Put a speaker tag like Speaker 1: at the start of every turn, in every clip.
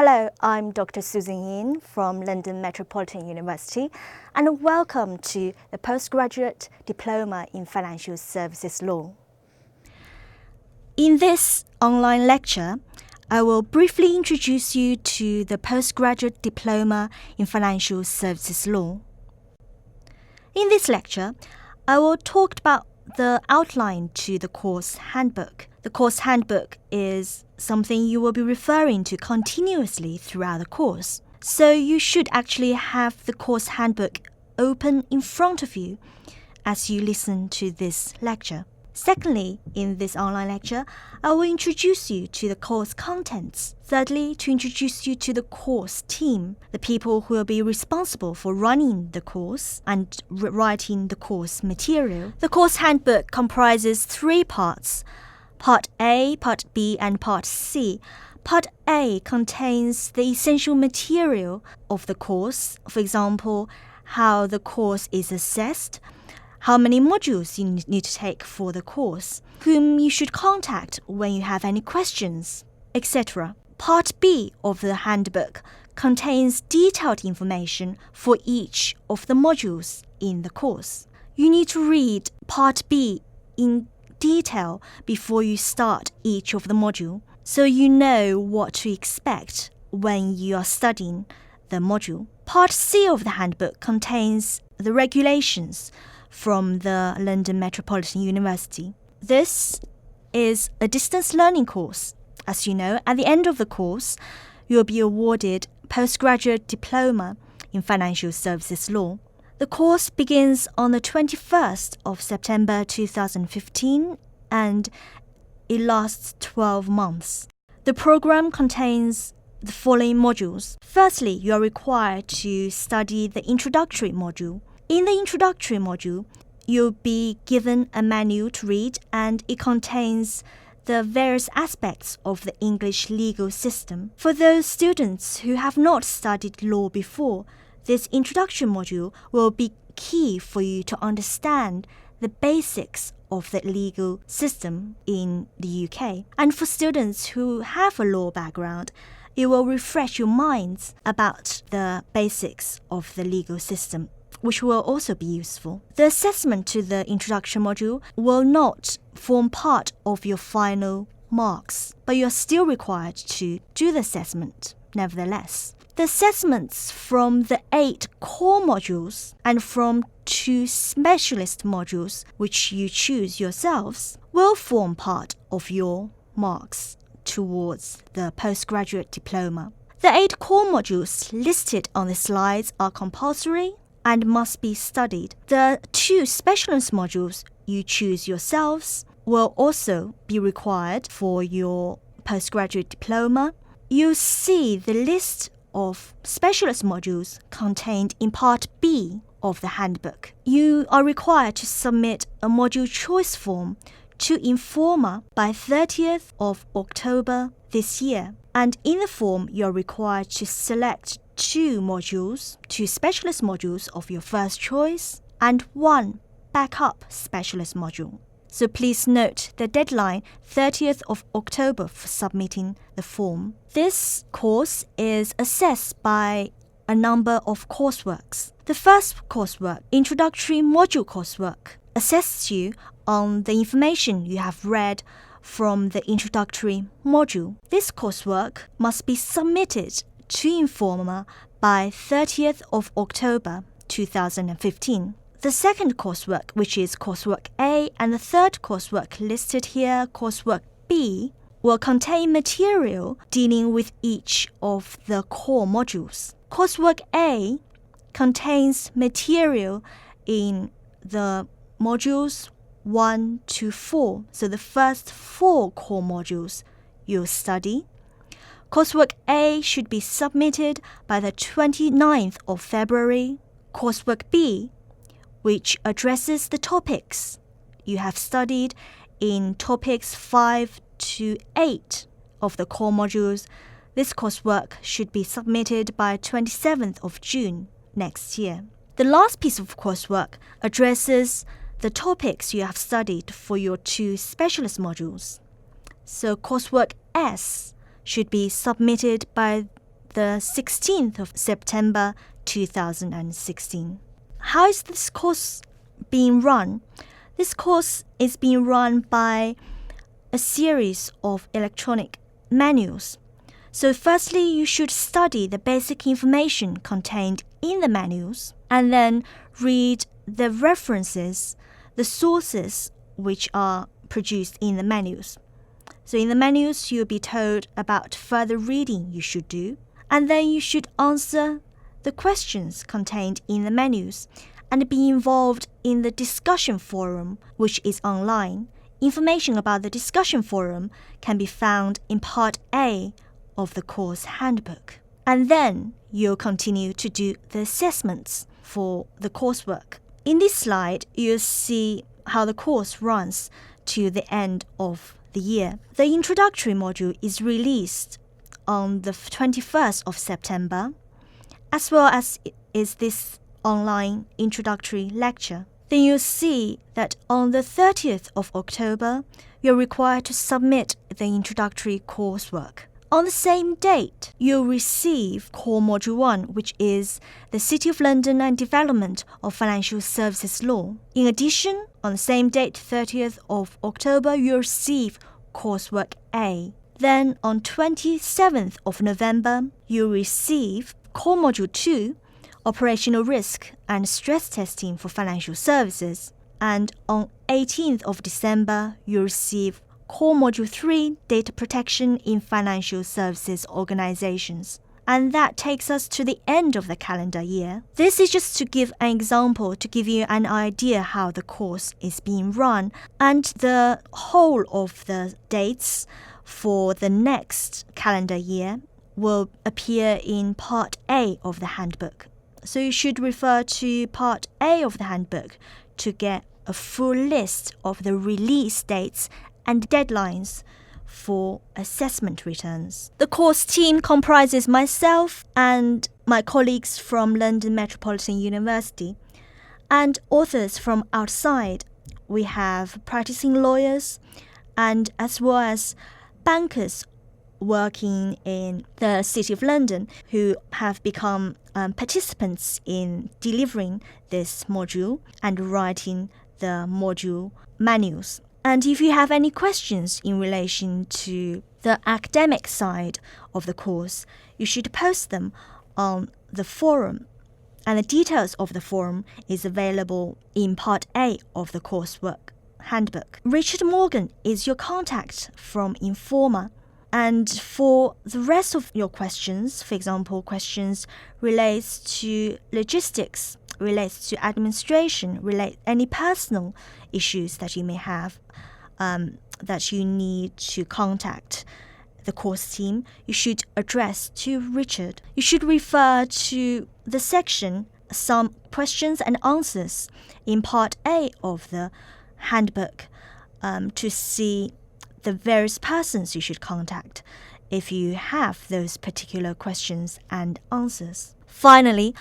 Speaker 1: Hello, I'm Dr. Susan Yin from London Metropolitan University, and welcome to the Postgraduate Diploma in Financial Services Law. In this online lecture, I will briefly introduce you to the Postgraduate Diploma in Financial Services Law. In this lecture, I will talk about the outline to the course handbook. The course handbook is something you will be referring to continuously throughout the course. So you should actually have the course handbook open in front of you as you listen to this lecture. Secondly, in this online lecture, I will introduce you to the course contents. Thirdly, to introduce you to the course team, the people who will be responsible for running the course and writing the course material. The course handbook comprises 3 parts: Part A, Part B, and Part C. Part A contains the essential material of the course, for example, how the course is assessed, how many modules you need to take for the course, whom you should contact when you have any questions, etc. Part B of the handbook contains detailed information for each of the modules in the course. You need to read Part B in detail before you start each of the module, so you know what to expect when you are studying the module. Part C of the handbook contains the regulations from the London Metropolitan University. This is a distance learning course. As you know, at the end of the course, you will be awarded Postgraduate Diploma in Financial Services Law. The course begins on the 21st of September 2015 and it lasts 12 months. The program contains the following modules. Firstly, you are required to study the introductory module. In the introductory module, you'll be given a manual to read, and it contains the various aspects of the English legal system. For those students who have not studied law before, this introduction module will be key for you to understand the basics of the legal system in the UK. And for students who have a law background, it will refresh your minds about the basics of the legal system, which will also be useful. The assessment to the introduction module will not form part of your final marks, but you are still required to do the assessment nevertheless. The assessments from the 8 core modules and from 2 specialist modules, which you choose yourselves, will form part of your marks towards the postgraduate diploma. The 8 core modules listed on the slides are compulsory and must be studied. The 2 specialist modules you choose yourselves will also be required for your postgraduate diploma. You see the list of specialist modules contained in Part B of the handbook. You are required to submit a module choice form to Informa by 30th of October this year. And in the form, you are required to select 2 specialist modules of your first choice and 1 backup specialist module. So please note the deadline 30th of October for submitting the form. This course is assessed by a number of courseworks. The first coursework, Introductory Module coursework, assesses you on the information you have read from the introductory module. This coursework must be submitted to Informa by 30th of October 2015. The second coursework, which is coursework A, and the third coursework listed here, coursework B, will contain material dealing with each of the core modules. Coursework A contains material in the modules 1 to 4, so the first 4 core modules you'll study. Coursework A should be submitted by the 29th of February. Coursework B, which addresses the topics you have studied in topics 5 to 8 of the core modules. This coursework should be submitted by 27th of June next year. The last piece of coursework addresses the topics you have studied for your 2 specialist modules. So coursework S should be submitted by the 16th of September 2016. How is this course being run? This course is being run by a series of electronic manuals. So firstly, you should study the basic information contained in the manuals and then read the references, the sources which are produced in the manuals. So in the manuals, you'll be told about further reading you should do, and then you should answer the questions contained in the manuals and be involved in the discussion forum, which is online. Information about the discussion forum can be found in Part A of the course handbook. And then you'll continue to do the assessments for the coursework. In this slide, you'll see how the course runs to the end of the year. The introductory module is released on the 21st of September, as well as is this online introductory lecture. Then you'll see that on the 30th of October, you're required to submit the introductory coursework. On the same date, you'll receive Core Module 1, which is the City of London and Development of Financial Services Law. In addition, on the same date, 30th of October, you'll receive Coursework A. Then on 27th of November, you'll receive Core Module 2, Operational Risk and Stress Testing for Financial Services. And on 18th of December, you'll receive Core Module 3, Data Protection in Financial Services Organizations. And that takes us to the end of the calendar year. This is just to give an example, to give you an idea how the course is being run. And the whole of the dates for the next calendar year will appear in Part A of the handbook. So you should refer to Part A of the handbook to get a full list of the release dates and deadlines for assessment returns. The course team comprises myself and my colleagues from London Metropolitan University and authors from outside. We have practicing lawyers and as well as bankers working in the City of London who have become participants in delivering this module and writing the module manuals. And if you have any questions in relation to the academic side of the course, you should post them on the forum. And the details of the forum is available in Part A of the coursework handbook. Richard Morgan is your contact from Informa. And for the rest of your questions, for example, questions relates to logistics, relates to administration, any personal issues that you may have, that you need to contact the course team, you should address to Richard. You should refer to the section, some questions and answers in Part A of the handbook to see the various persons you should contact if you have those particular questions and answers. Finally,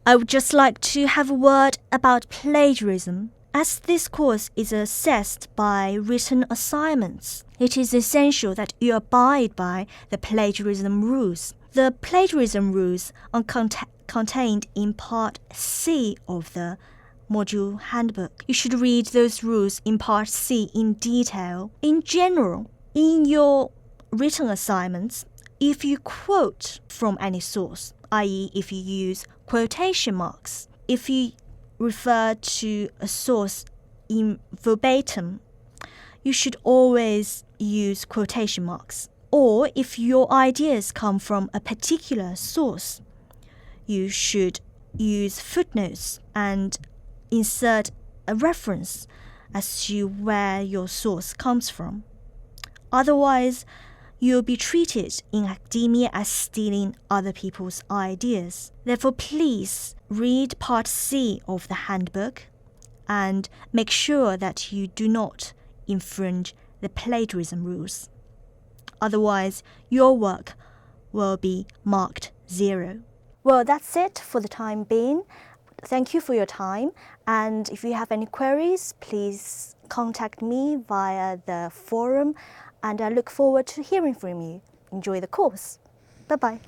Speaker 1: I would just like to have a word about plagiarism. As this course is assessed by written assignments, it is essential that you abide by the plagiarism rules. The plagiarism rules are contained in Part C of the module handbook. You should read those rules in Part C in detail. In general, in your written assignments, if you quote from any source, i.e. if you use quotation marks, if you refer to a source in verbatim, you should always use quotation marks. Or if your ideas come from a particular source, you should use footnotes and insert a reference as to where your source comes from. Otherwise, you'll be treated in academia as stealing other people's ideas. Therefore, please read Part C of the handbook and make sure that you do not infringe the plagiarism rules. Otherwise, your work will be marked 0. Well, that's it for the time being. Thank you for your time, and if you have any queries, please contact me via the forum, and I look forward to hearing from you. Enjoy the course. Bye-bye.